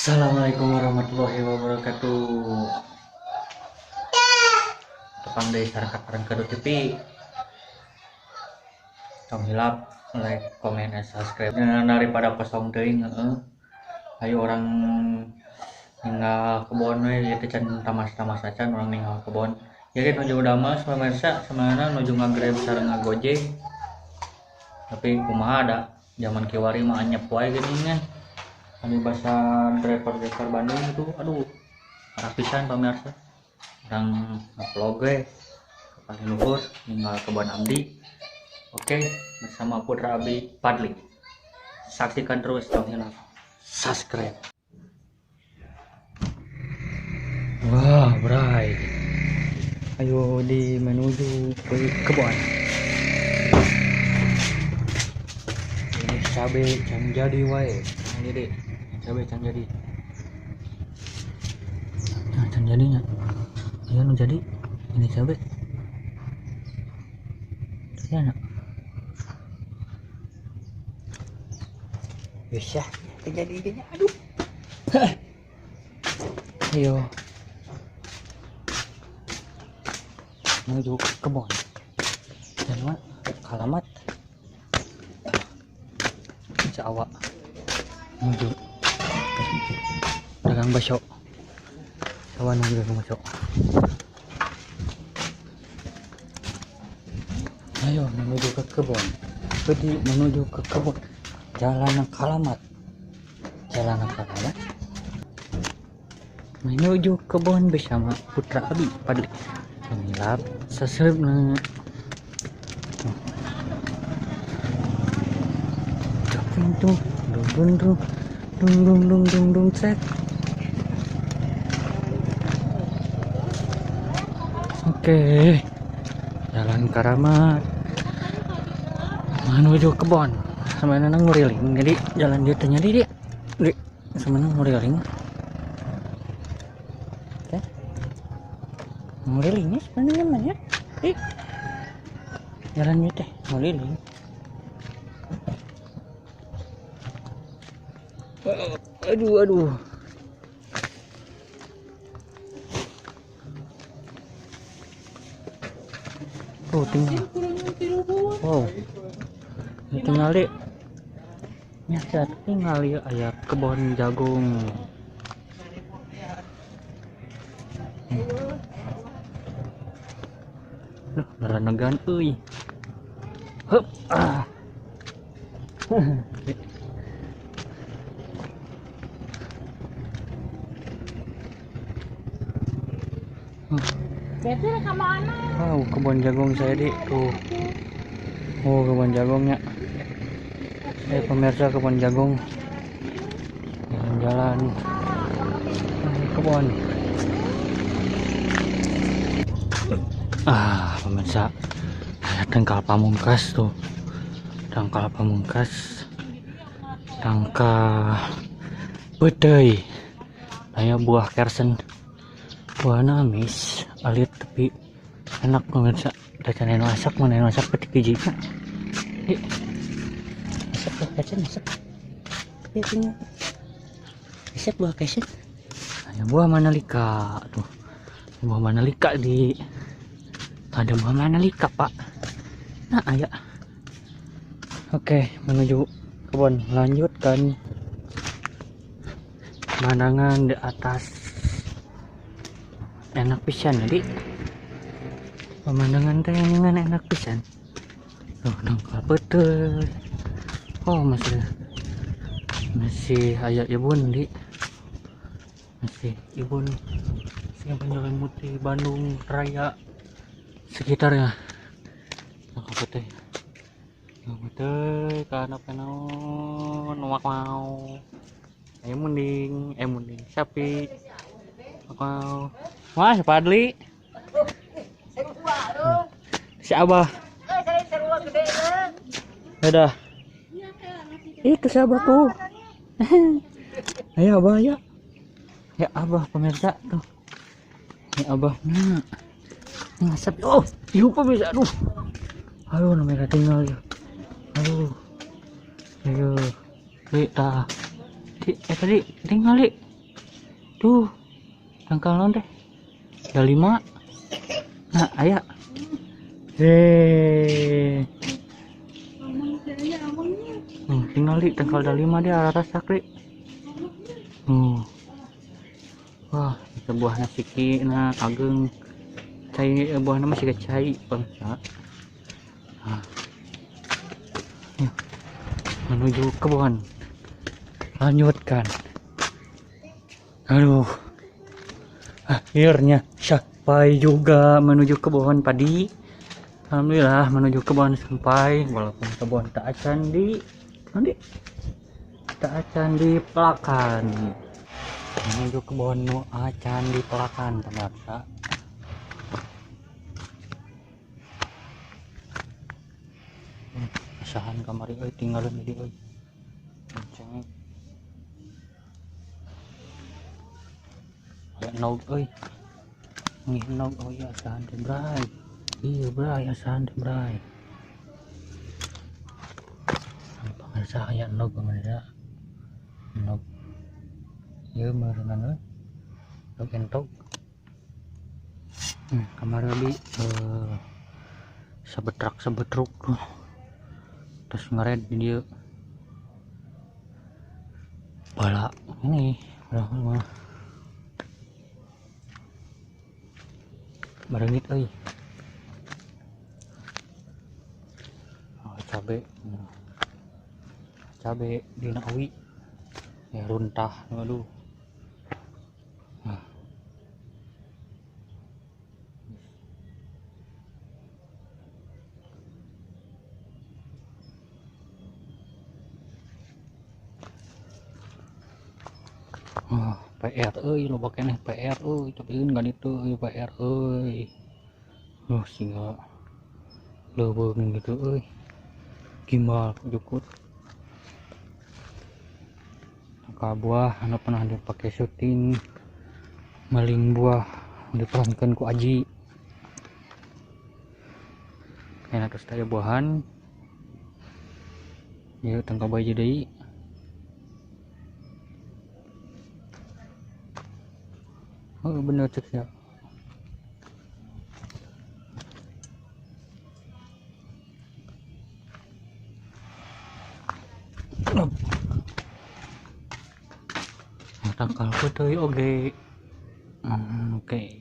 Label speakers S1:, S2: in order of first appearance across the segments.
S1: Assalamualaikum warahmatullahi wabarakatuh. Tepang dari masyarakat orang kedua TV. Tong hilap, like, comment, dan subscribe. Dan daripada kosong teuing, ayo orang ninggal kebon we ieu teh can tamas-tamas acan orang ninggal kebon. Jadi nuju damas pemirsa sebenarnya nuju ngagrab sareng ngagojek. Tapi kumaha ada zaman kiwari mah anyep wae geuningan. Anu bahasa driver Bandung itu, aduh parah pisan pemirsa. Orang ngevlog we paling luhur ninggal kebon abdi. Oke, bersama Putra Abi Padli. Saksikan terus Tong Hilap. Subscribe. Wah, bray. Ayo di menuju ke kebun. Ini cabe can jadi wae. Ini deh. Cabe can jadi. Nah, can jadinya. Iya nu jadi. Ini cabe. Sana. Bisa jadi. Aduh. Ayo. Menuju ke kebun. Dan kalamat. Jawa. Menuju dagang bakso. Kawan menuju dagang bakso. Ayo menuju ke kebun. Menuju ke kebun. Jalan kalamat. Menuju kebun bersama Putra Abi Padli. Hilap subscribe. Pintu dung cek. Oke, jalan karamat menuju kebon. Sama nang nguriling, jadi jalan dia tanya dia sama nang nguriling. Oke, ngurilingnya sebenarnya mana? Jalannya teh nguriling. Aduh. Oh, tinggal. Wow. Tinggal deh. Nyasar tinggal ya aya kebon jagung. Duh, naranegan euy. Hup.
S2: Betul ke mana?
S1: Wow, kebun jagung saya di tuh. Oh, kebun jagungnya. Pemirsa kebun jagung. Jalan-jalan kebun. Pemirsa. Dangkal pamungkas tuh. Dangkal pamungkas. Dangka bedai. Aya buah kersen. Buahna amis. Alit tapi enak pemirsa. Udah canain masak, mana masak petik bijinya. Masak buah kesen, masak. Ya punya. Masak buah kesen. Ada buah manalika tuh. Buah manalika di. Ada buah manalika pak. Nah ayah. Oke, menuju kebun. Lanjutkan. Pemandangan di atas. Enak pisan jadi pemandangan teh enak pisan. Tuh dangkal betul. Oh masih aya ibun di masih ibun sing Penjagaan Putih Bandung Raya sekitarnya. Dangkal putih karena penaon mau mending sapi mau. Mas Padli. Si Abah. Udah. Itu si Abah tuh. Ayo Abah ya. Ya Abah pemirsa tuh. Ya Abah. Nah. Ngasap. Oh, ieu pemirsa aduh. Aduh namanya tinggal ya. Ayo. Li tah. Tadi tinggal li. Tuh, tangkal non teh. Ada 5. Nah, aya. Tinggal di tangkal ada 5 dia arah rasak ri. Wah, itu buah nasi ki na ageng cai buah nama masih cai bangsa. Ya, menuju kebun. Lanjutkan. Aduh. Akhirnya sampai juga menuju kebun padi. Alhamdulillah menuju kebun sampai walaupun kebun tak acan di pelakan. Menuju kebun nu acan di pelakan pemirsa. Asahan kamari euy tinggalan di euy. Cengek. Aya naug euy. Ngih naug oh ya asahan teh bray. Iya bray asahan teh bray. Pemirsa aya naug pemirsa. Naug. Ieu meureunana euy. Naug entok. Kamari abi sabetrak tuh. Terus ngared di dia bala ini mah barengit euy. Cabe dina awi ya runtah aduh. PR euy loba keneh PR euy tapi kan itu PR euy. Singa leuweung gitu euy. Gimbal jukut. Ka buah anu pernah dipakai syuting maling buah diperankan ku Aji. Enak terus taya buahan. Ieu tangka bayi deui. Oh bener cek ya. Tangkal putih oke. Oke.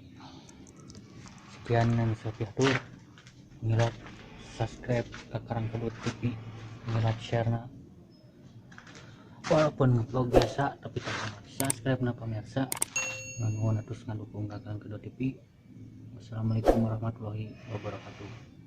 S1: Sekian dan sekian tuh. Ngilat subscribe ke Karang Kedut TV. Ngilat share na. Walaupun vlog biasa tapi tak subscribe na pemirsa. Nuhun terus ngandukung Karang Kedut TV. Wassalamualaikum warahmatullahi wabarakatuh.